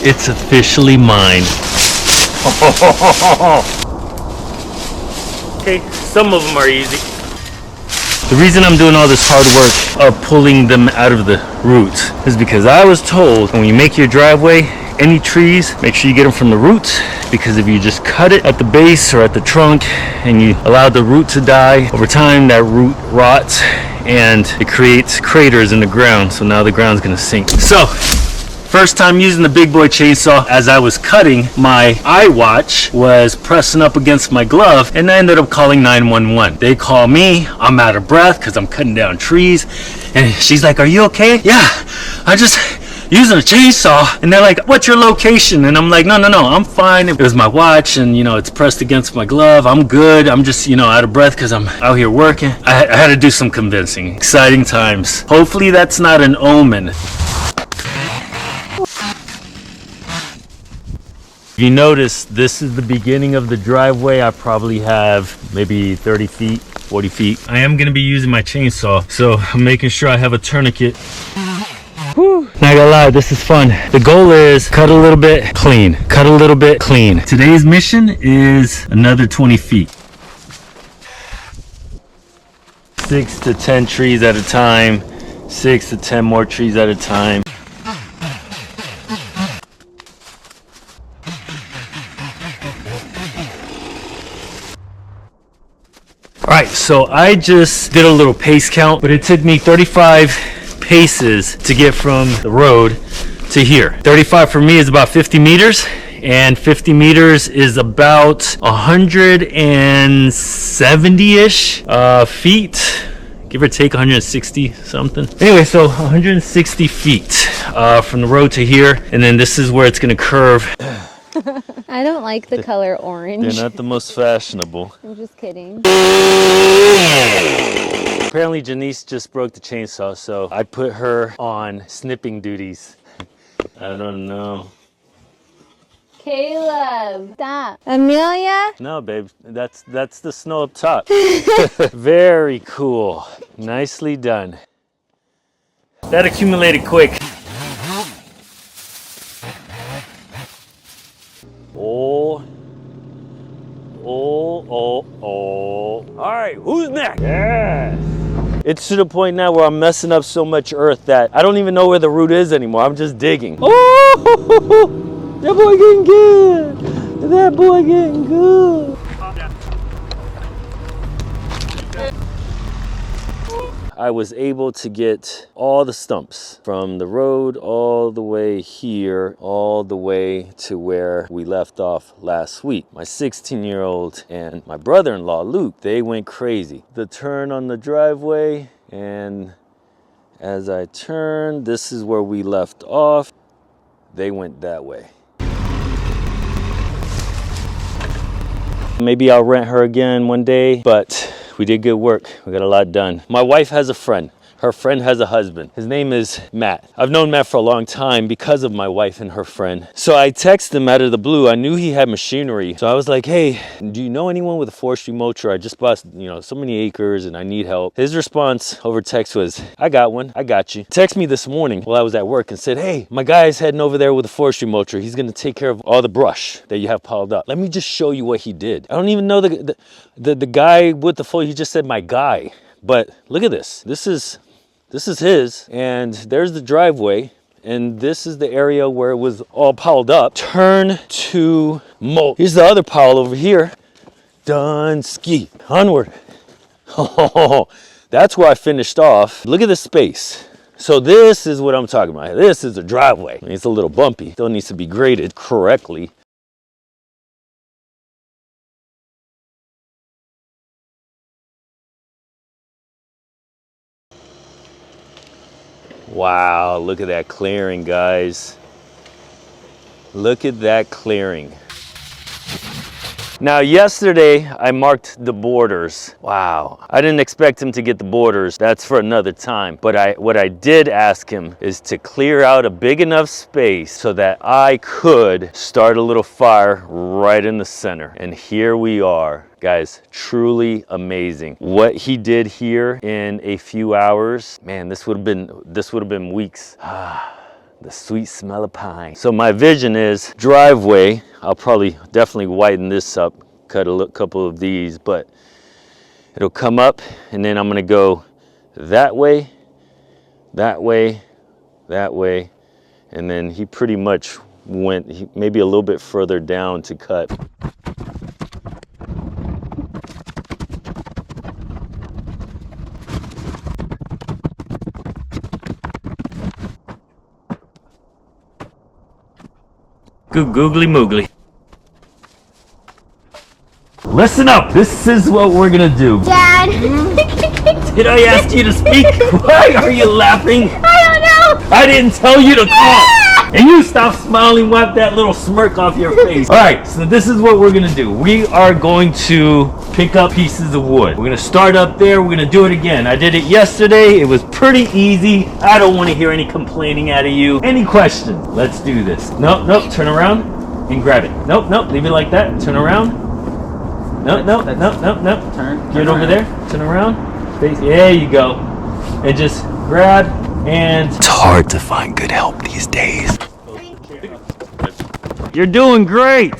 It's officially mine. Okay, some of them are easy. The reason I'm doing all this hard work of pulling them out of the roots is because I was told when you make your driveway, any trees, make sure you get them from the roots, because if you just cut it at the base or at the trunk and you allow the root to die, over time that root rots and it creates craters in the ground, so now the ground's gonna sink. So first time using the big boy chainsaw, as I was cutting, my iWatch was pressing up against my glove and I ended up calling 911. They call me, I'm out of breath because I'm cutting down trees, and she's like, are you okay? Yeah, I just using a chainsaw. And they're like, what's your location? And I'm like, no, I'm fine. It was my watch and it's pressed against my glove. I'm good. I'm just out of breath because I'm out here working. I had to do some convincing. Exciting times. Hopefully that's not an omen. If you notice, this is the beginning of the driveway. I probably have maybe 30 feet, 40 feet. I am gonna be using my chainsaw, so I'm making sure I have a tourniquet. Whew. Not gonna lie, this is fun. The goal is cut a little bit, clean. Cut a little bit, clean. Today's mission is another 20 feet. 6 to 10 trees at a time. 6 to 10 more trees at a time. Alright, so I just did a little pace count, but it took me 35 paces to get from the road to here. 35 for me is about 50 meters, and 50 meters is about 170-ish feet, give or take 160 something. Anyway, so 160 feet from the road to here, and then this is where it's gonna curve. I don't like the color orange. They're not the most fashionable. I'm just kidding. Apparently Janice just broke the chainsaw, so I put her on snipping duties. I don't know. Caleb, stop. Amelia? No, babe, that's the snow up top. Very cool. Nicely done. That accumulated quick. Oh. All right, who's next? Yes. It's to the point now where I'm messing up so much earth that I don't even know where the root is anymore. I'm just digging. Oh, that boy getting good. That boy getting good. I was able to get all the stumps from the road all the way here, all the way to where we left off last week. My 16-year-old and my brother-in-law, Luke, they went crazy. The turn on the driveway, and as I turned, this is where we left off. They went that way. Maybe I'll rent her again one day, but we did good work. We got a lot done. My wife has a friend. Her friend has a husband. His name is Matt. I've known Matt for a long time because of my wife and her friend. So I texted him out of the blue. I knew he had machinery. So I was like, hey, do you know anyone with a forestry mulcher? I just bought, so many acres and I need help. His response over text was, I got one, I got you. Text me this morning while I was at work and said, hey, my guy's heading over there with a forestry mulcher. He's gonna take care of all the brush that you have piled up. Let me just show you what he did. I don't even know the guy with the he just said my guy. But look at this. This is his, and there's the driveway, and this is the area where it was all piled up. Turn to mold. Here's the other pile over here. Done ski. Onward. Oh, that's where I finished off. Look at the space. So this is what I'm talking about. This is a driveway. I mean, it's a little bumpy. Still needs to be graded correctly. Wow, look at that clearing, guys. Look at that clearing. Now, yesterday I marked the borders. Wow, I didn't expect him to get the borders. That's for another time. But what I did ask him is to clear out a big enough space so that I could start a little fire right in the center. And here we are. Guys, truly amazing. What he did here in a few hours, man, this would have been weeks. The sweet smell of pine. So my vision is driveway. I'll probably definitely widen this up, cut a couple of these, but it'll come up and then I'm gonna go that way, that way, that way. And then he pretty much went maybe a little bit further down to cut. Googly moogly. Listen up, this is what we're gonna do. Dad. Did I ask you to speak? Why are you laughing? I don't know. I didn't tell you to talk. And you stop smiling, wipe that little smirk off your face. All right, so this is what we're gonna do. We are going to pick up pieces of wood. We're gonna start up there, we're gonna do it again. I did it yesterday, it was pretty easy. I don't wanna hear any complaining out of you. Any questions? Let's do this. Nope, nope, turn around and grab it. Nope, nope, leave it like that, turn around. Nope, nope, nope, nope, nope. Get over there, turn around. Face, there you go. And just grab and... It's hard to find good help these days. You're doing great.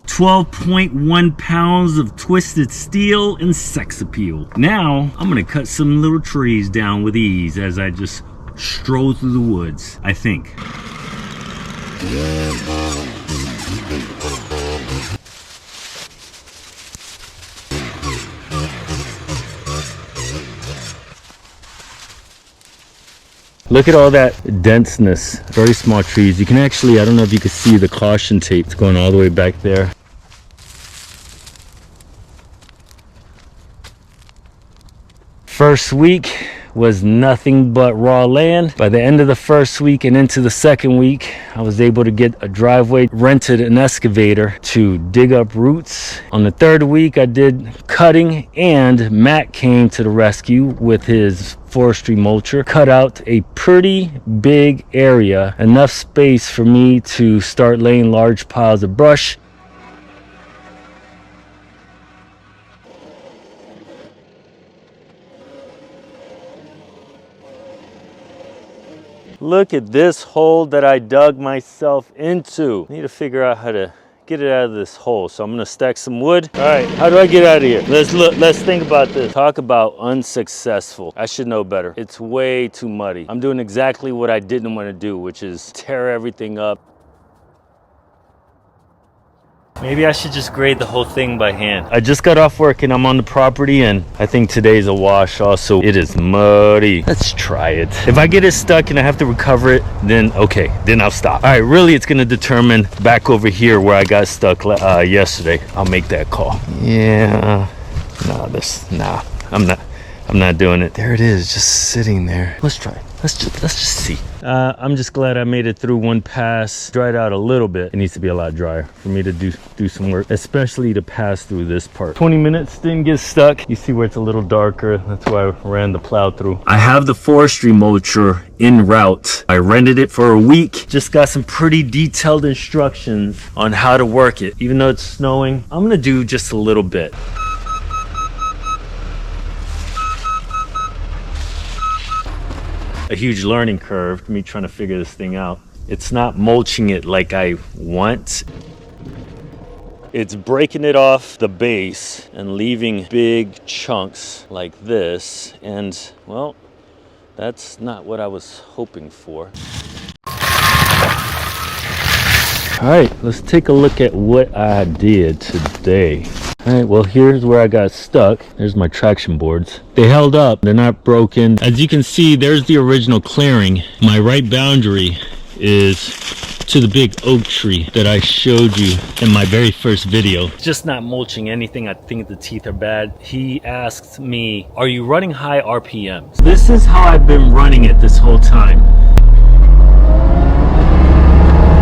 $12.1 pounds of twisted steel and sex appeal. Now, I'm gonna cut some little trees down with ease as I just stroll through the woods, I think. Look at all that denseness. Very small trees. You can actually, I don't know if you can see the caution tape. It's going all the way back there. First week was nothing but raw land. By the end of the first week and into the second week, I was able to get a driveway, rented an excavator to dig up roots. On the third week, I did cutting, and Matt came to the rescue with his forestry mulcher, cut out a pretty big area, enough space for me to start laying large piles of brush. Look at this hole that I dug myself into. I need to figure out how to get it out of this hole. So I'm gonna stack some wood. All right, how do I get out of here? Let's think about this. Talk about unsuccessful. I should know better. It's way too muddy. I'm doing exactly what I didn't want to do, which is tear everything up. Maybe I should just grade the whole thing by hand. I just got off work and I'm on the property, and I think today's a wash also. It is muddy. Let's try it. If I get it stuck and I have to recover it, then okay, then I'll stop. All right, really it's gonna determine back over here where I got stuck yesterday. I'll make that call. Yeah, nah, I'm not doing it. There it is, just sitting there. Let's try it. Let's just see. I'm just glad I made it through one pass. Dried out a little bit. It needs to be a lot drier for me to do some work, especially to pass through this part. 20 minutes, didn't get stuck. You see where it's a little darker. That's why I ran the plow through. I have the forestry mulcher en route. I rented it for a week. Just got some pretty detailed instructions on how to work it. Even though it's snowing, I'm gonna do just a little bit. A huge learning curve, me trying to figure this thing out. It's not mulching it like I want. It's breaking it off the base and leaving big chunks like this. And well, that's not what I was hoping for. All right, let's take a look at what I did today. All right, well, here's where I got stuck. There's my traction boards. They held up, they're not broken. As you can see, there's the original clearing. My right boundary is to the big oak tree that I showed you in my very first video. Just not mulching anything. I think the teeth are bad. He asked me, are you running high RPMs? This is how I've been running it this whole time.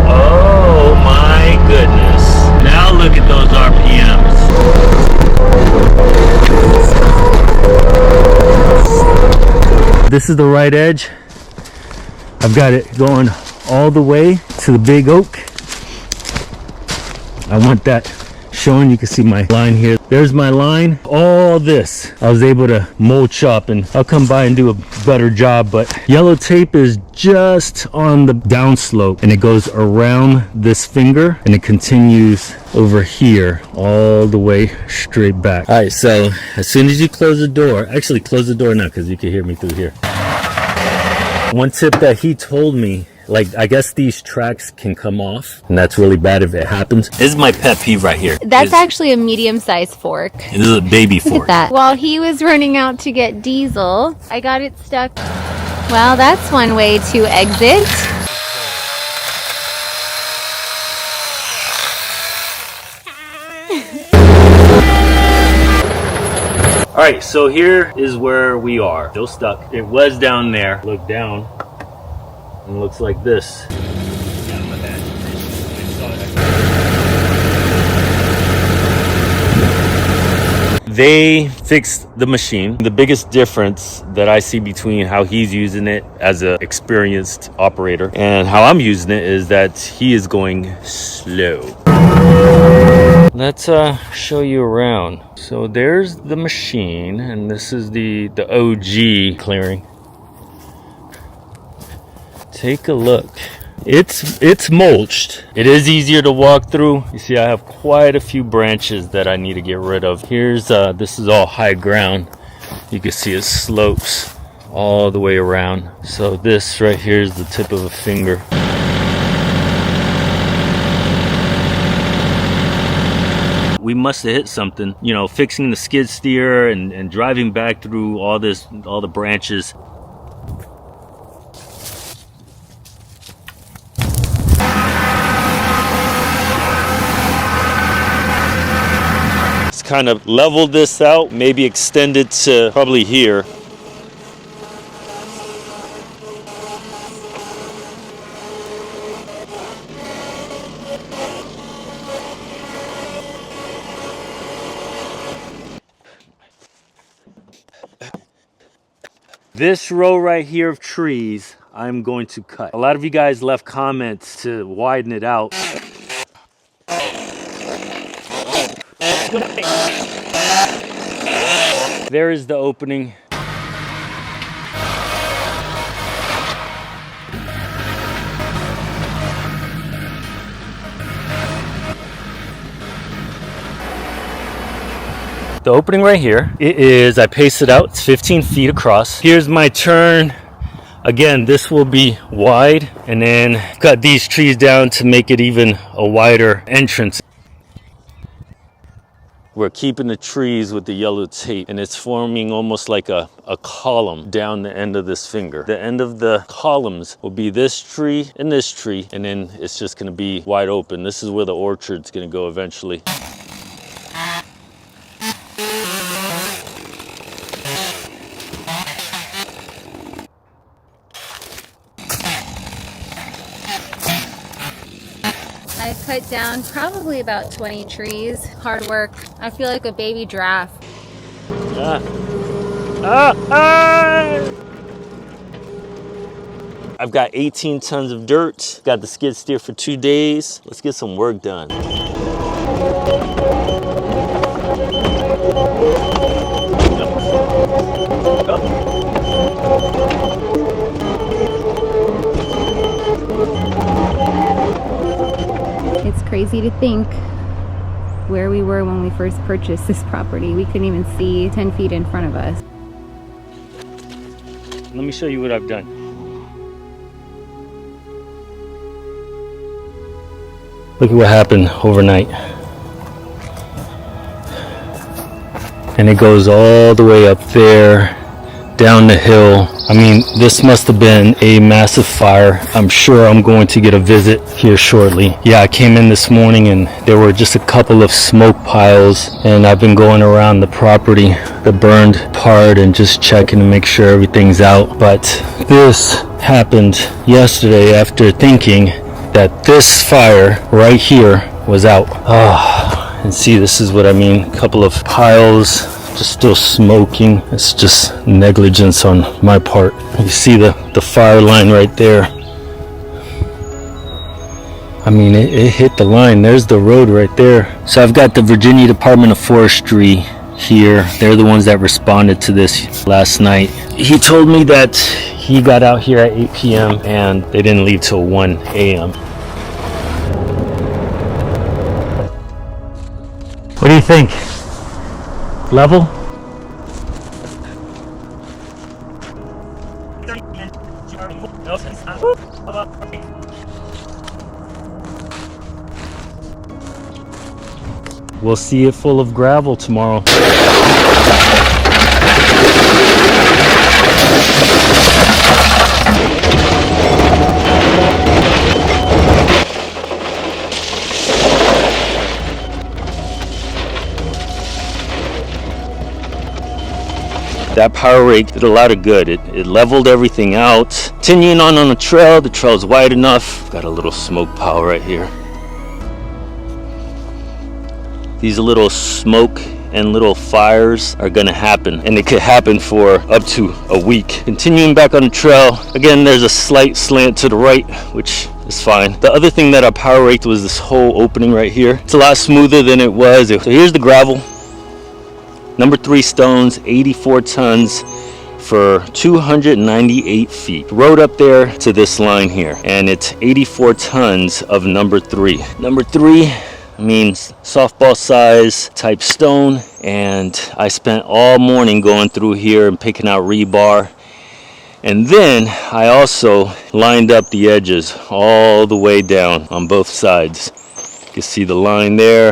Oh my goodness. Now look at those RPMs. This is the right edge. I've got it going all the way to the big oak. I want that showing. You can see my line here. There's my line. All this I was able to mulch up, and I'll come by and do a better job, but yellow tape is just on the downslope and it goes around this finger and it continues over here all the way straight back. All right, so as soon as you close the door, actually close the door now because you can hear me through here. One tip that he told me, like, I guess these tracks can come off, and that's really bad if it happens. This is my pet peeve right here. That's actually a medium-sized fork. This is a baby fork. Look at that. While he was running out to get diesel, I got it stuck. Well, that's one way to exit. All right, so here is where we are. Still stuck. It was down there. Look down, and it looks like this. They fixed the machine. The biggest difference that I see between how he's using it as an experienced operator and how I'm using it is that he is going slow. Let's show you around. So there's the machine, and this is the OG clearing. Take a look. It's mulched. It is easier to walk through. You see, I have quite a few branches that I need to get rid of. Here's this is all high ground. You can see it slopes all the way around. So this right here is the tip of a finger. We must have hit something, you know, fixing the skid steer and driving back through all the branches. It's kind of leveled this out, maybe extend it to probably here. This row right here of trees, I'm going to cut. A lot of you guys left comments to widen it out. There is the opening. The opening right here, it is, I paced it out, it's 15 feet across. Here's my turn. Again, this will be wide, and then cut these trees down to make it even a wider entrance. We're keeping the trees with the yellow tape, and it's forming almost like a column down the end of this finger. The end of the columns will be this tree, and then it's just gonna be wide open. This is where the orchard's gonna go eventually. I cut down probably about 20 trees. Hard work. I feel like a baby giraffe. I've got 18 tons of dirt. Got the skid steer for 2 days. Let's get some work done. It's crazy to think where we were when we first purchased this property. We couldn't even see 10 feet in front of us. Let me show you what I've done. Look at what happened overnight. And it goes all the way up there, down the hill. I mean, this must have been a massive fire. I'm sure I'm going to get a visit here shortly. Yeah, I came in this morning and there were just a couple of smoke piles, and I've been going around the property, the burned part, and just checking to make sure everything's out. But this happened yesterday after thinking that this fire right here was out. And see, this is what I mean. A couple of piles just still smoking. It's just negligence on my part. You see the fire line right there. I mean, it hit the line. There's the road right there. So I've got the Virginia Department of Forestry here. They're the ones that responded to this last night. He told me that he got out here at 8 p.m. and they didn't leave till 1 a.m. What do you think? Level? We'll see it full of gravel tomorrow. That power rake did a lot of good. It leveled everything out. Continuing on the trail, the trail's wide enough. Got a little smoke pile right here. These little smoke and little fires are gonna happen, and it could happen for up to a week. Continuing back on the trail, again, there's a slight slant to the right, which is fine. The other thing that I power raked was this whole opening right here. It's a lot smoother than it was. So here's the gravel. Number 3 stones, 84 tons for 298 feet. Road up there to this line here, and it's 84 tons of number 3. Number 3 means softball size type stone, and I spent all morning going through here and picking out rebar, and then I also lined up the edges all the way down on both sides. You can see the line there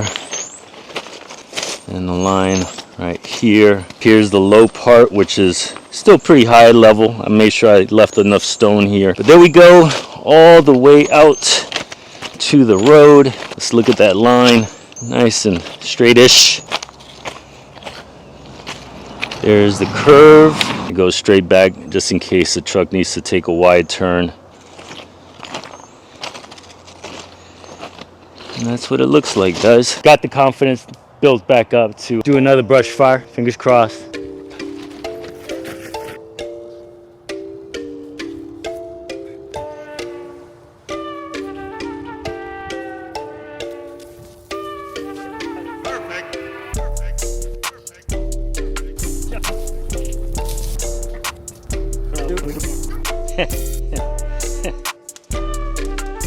and the line right here. Here's the low part, which is still pretty high level. I made sure I left enough stone here, but there we go, all the way out to the road. Let's look at that line, nice and straightish. There's the curve. It goes straight back just in case the truck needs to take a wide turn. And that's what it looks like, guys. Got the confidence built back up to do another brush fire. Fingers crossed.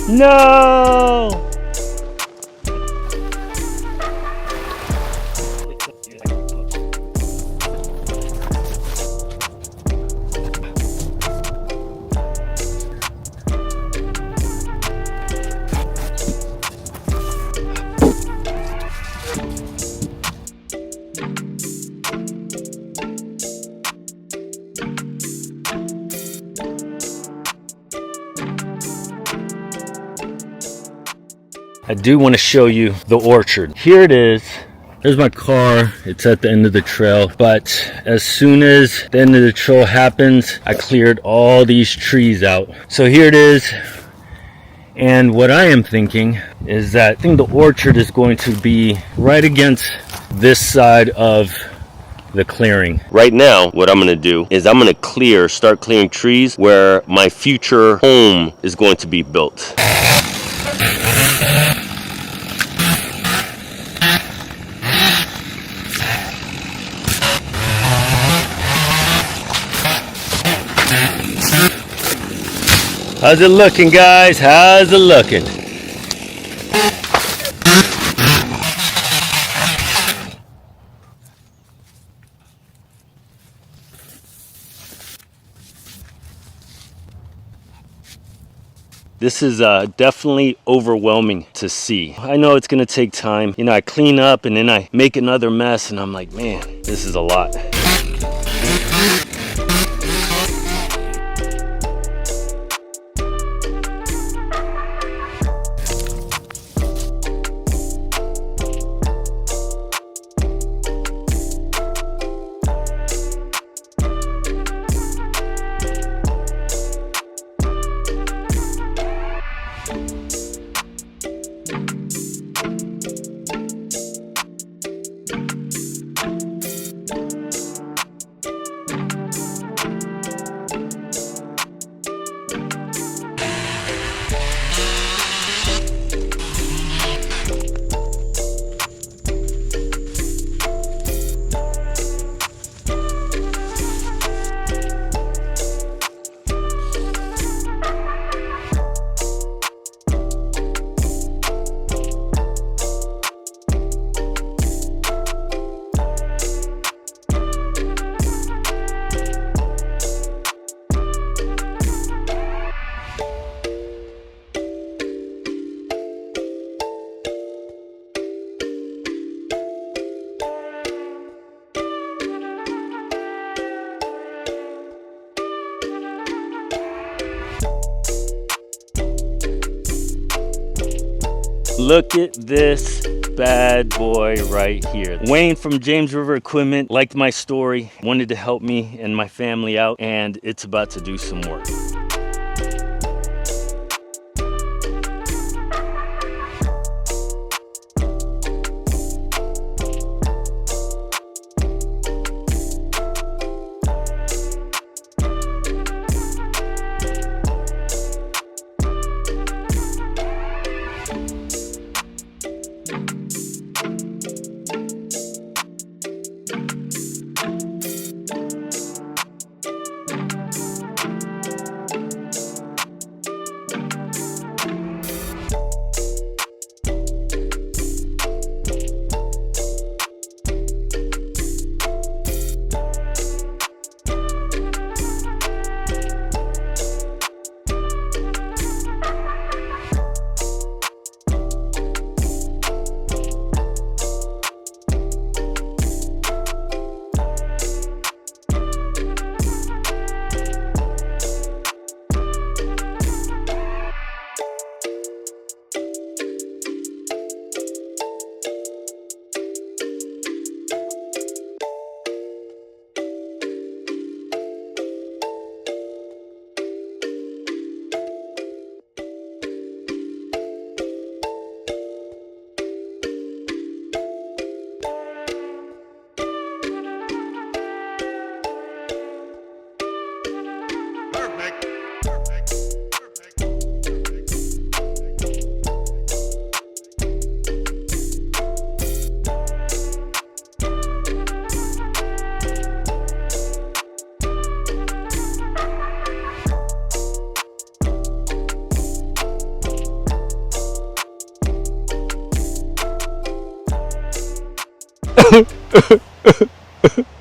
No! I do want to show you the orchard. Here it is. There's my car. It's at the end of the trail. But as soon as the end of the trail happens, I cleared all these trees out. So here it is. And what I am thinking is that I think the orchard is going to be right against this side of the clearing. Right now, what I'm gonna do is I'm gonna start clearing trees where my future home is going to be built. How's it looking, guys? How's it looking? This is definitely overwhelming to see. I know it's gonna take time. You know, I clean up and then I make another mess and I'm like, man, this is a lot. Look at this bad boy right here. Wayne from James River Equipment liked my story, wanted to help me and my family out, and it's about to do some work.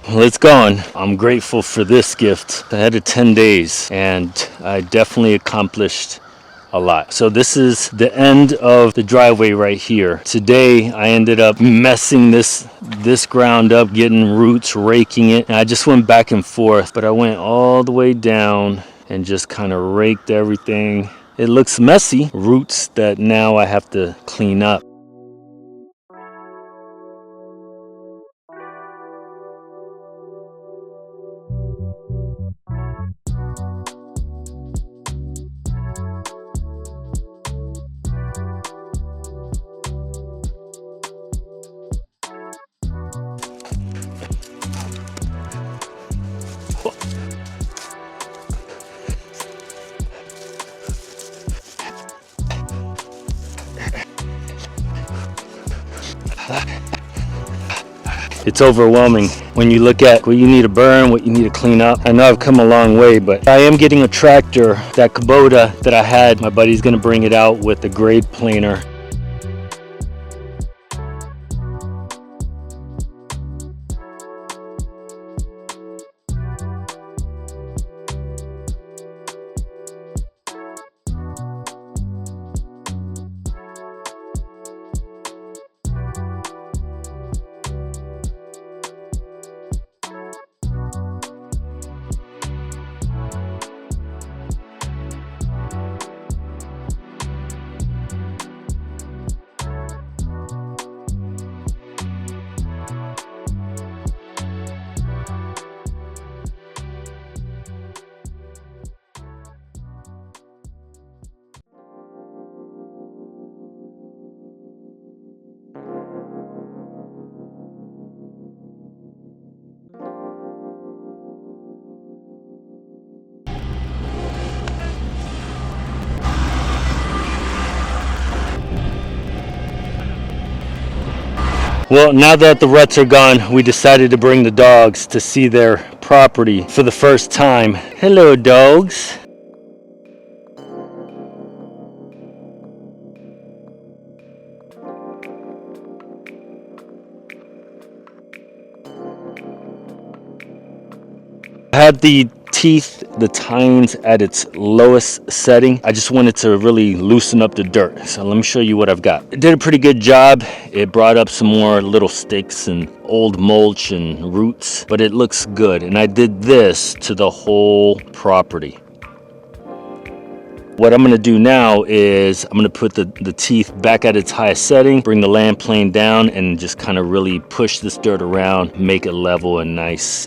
Well, it's gone. I'm grateful for this gift. I had it 10 days and I definitely accomplished a lot. So this is the end of the driveway right here. Today I ended up messing this ground up, getting roots, raking it. And I just went back and forth, but I went all the way down and just kind of raked everything. It looks messy, roots that now I have to clean up. It's overwhelming when you look at what you need to burn, what you need to clean up. I know I've come a long way, but I am getting a tractor. That Kubota that I had, my buddy's gonna bring it out with the grade planer. Well, now that the ruts are gone, we decided to bring the dogs to see their property for the first time. Hello, dogs. I had the teeth, the tines at its lowest setting. I just wanted to really loosen up the dirt. So let me show you what I've got. It did a pretty good job. It brought up some more little sticks and old mulch and roots, but it looks good. And I did this to the whole property. What I'm gonna do now is I'm gonna put the teeth back at its highest setting, bring the land plane down, and just kind of really push this dirt around, make it level and nice.